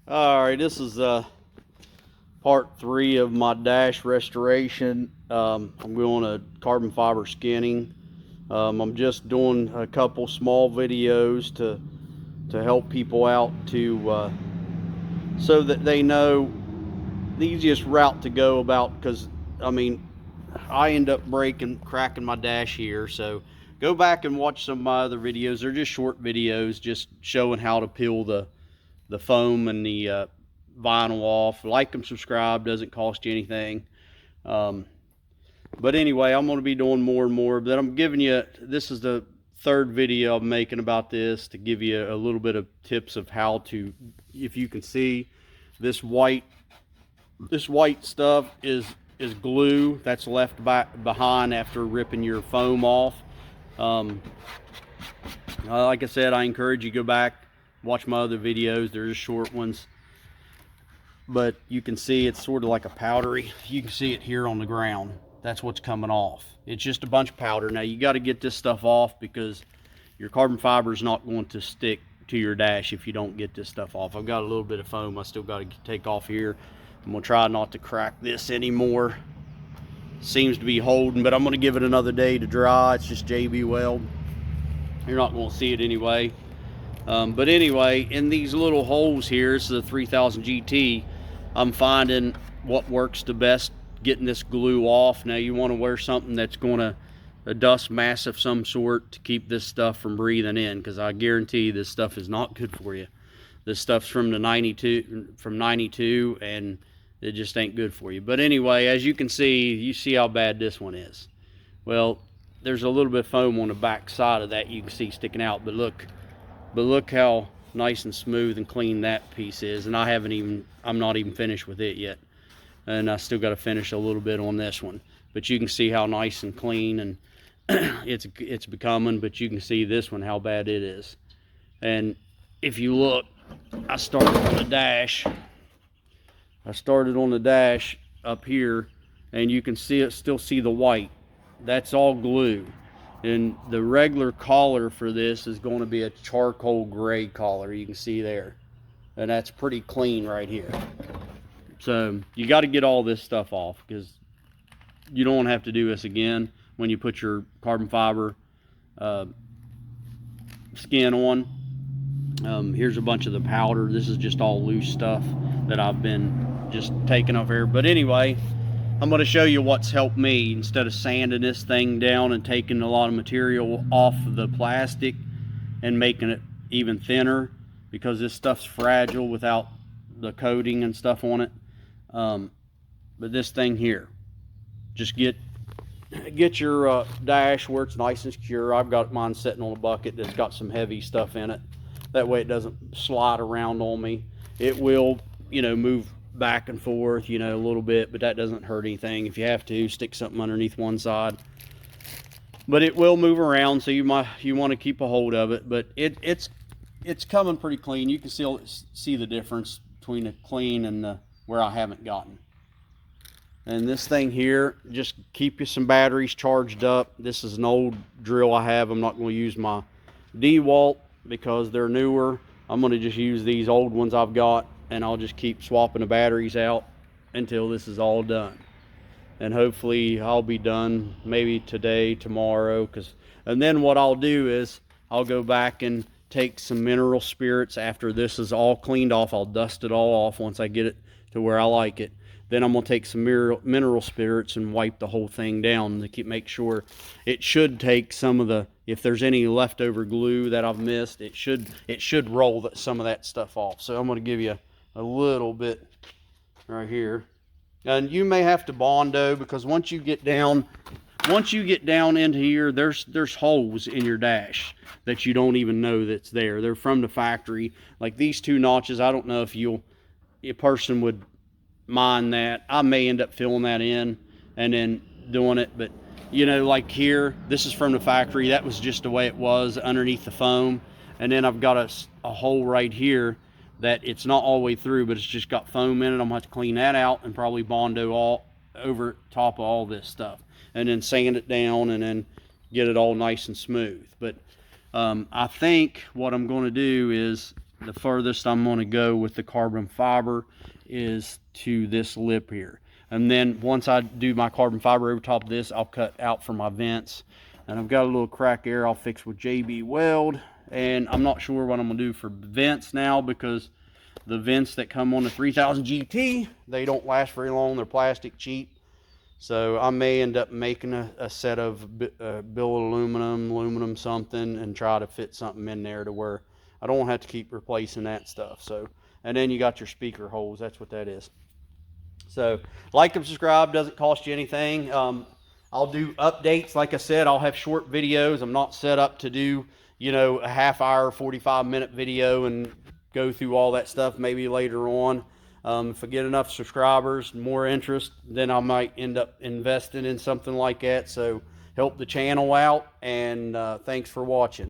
All right, this is part 3 of my dash restoration. I'm going to carbon fiber skinning. I'm just doing a couple small videos to help people out so that they know the easiest route to go about. Because I mean, I end up cracking my dash here. So go back and watch some of my other videos. They're just short videos, just showing how to peel the foam and the vinyl off. Like and subscribe, doesn't cost you anything. Um, but anyway, I'm going to be doing more and more. But I'm giving you, this is the third video I'm making about this to give you a little bit of tips of how to, if you can see, this white stuff is glue that's left behind after ripping your foam off. Um, like I said, I encourage you to go back, watch my other videos. They're just short ones. But you can see it's sort of like a powdery. You can see it here on the ground. That's what's coming off. It's just a bunch of powder. Now you got to get this stuff off because your carbon fiber is not going to stick to your dash if you don't get this stuff off. I've got a little bit of foam I still got to take off here. I'm going to try not to crack this anymore. Seems to be holding, but I'm going to give it another day to dry. It's just JB Weld. You're not going to see it anyway. But anyway, in these little holes here, this is a 3000 GT, I'm finding what works the best getting this glue off. Now you want to wear something that's going to, a dust mask of some sort to keep this stuff from breathing in, because I guarantee this stuff is not good for you. This stuff's from the 92, and it just ain't good for you. But anyway, as you can see, you see how bad this one is. Well, there's a little bit of foam on the back side of that you can see sticking out, but look how nice and smooth and clean that piece is. And I'm not even finished with it yet. And I still got to finish a little bit on this one. But you can see how nice and clean and it's becoming. But you can see this one, how bad it is. And if you look, I started on the dash. Up here, and you can still see the white. That's all glue. And the regular collar for this is going to be a charcoal gray collar. You can see there. And that's pretty clean right here. So you got to get all this stuff off, because you don't want to have to do this again when you put your carbon fiber skin on. Here's a bunch of the powder. This is just all loose stuff that I've been just taking off here. But anyway, I'm going to show you what's helped me. Instead of sanding this thing down and taking a lot of material off the plastic and making it even thinner, because this stuff's fragile without the coating and stuff on it. But this thing here, just get your dash where it's nice and secure. I've got mine sitting on a bucket that's got some heavy stuff in it. That way it doesn't slide around on me. It will, move back and forth, a little bit, but that doesn't hurt anything. If you have to, stick something underneath one side. But it will move around, so you want to keep a hold of it. But it's coming pretty clean. You can still see the difference between the clean and where I haven't gotten. And this thing here, just keep you some batteries charged up. This is an old drill I have. I'm not going to use my DeWalt because they're newer. I'm going to just use these old ones I've got, and I'll just keep swapping the batteries out until this is all done. And hopefully I'll be done maybe today, tomorrow. And then what I'll do is I'll go back and take some mineral spirits after this is all cleaned off. I'll dust it all off once I get it to where I like it. Then I'm going to take some mineral spirits and wipe the whole thing down to make sure. It should take some of the, if there's any leftover glue that I've missed, it should roll some of that stuff off. So I'm going to give you a little bit right here. And you may have to Bondo, because once you get down into here, there's holes in your dash that you don't even know that's there. They're from the factory. Like these 2 notches, I don't know if a person would mind that. I may end up filling that in and then doing it, but like here, this is from the factory. That was just the way it was underneath the foam. And then I've got a hole right here that it's not all the way through, but it's just got foam in it. I'm gonna have to clean that out and probably Bondo all over top of all this stuff, and then sand it down and then get it all nice and smooth. But I think what I'm going to do is the furthest I'm going to go with the carbon fiber is to this lip here. And then once I do my carbon fiber over top of this, I'll cut out for my vents. And I've got a little crack there I'll fix with JB Weld. And I'm not sure what I'm going to do for vents now, because the vents that come on the 3000 GT, they don't last very long. They're plastic, cheap. So I may end up making a set of billet aluminum something, and try to fit something in there to where I don't have to keep replacing that stuff. So, and then you got your speaker holes. That's what that is. So like and subscribe, doesn't cost you anything. I'll do updates. Like I said, I'll have short videos. I'm not set up to do, you know, a half hour, 45-minute video and go through all that stuff maybe later on. If I get enough subscribers, more interest, then I might end up investing in something like that. So help the channel out, and thanks for watching.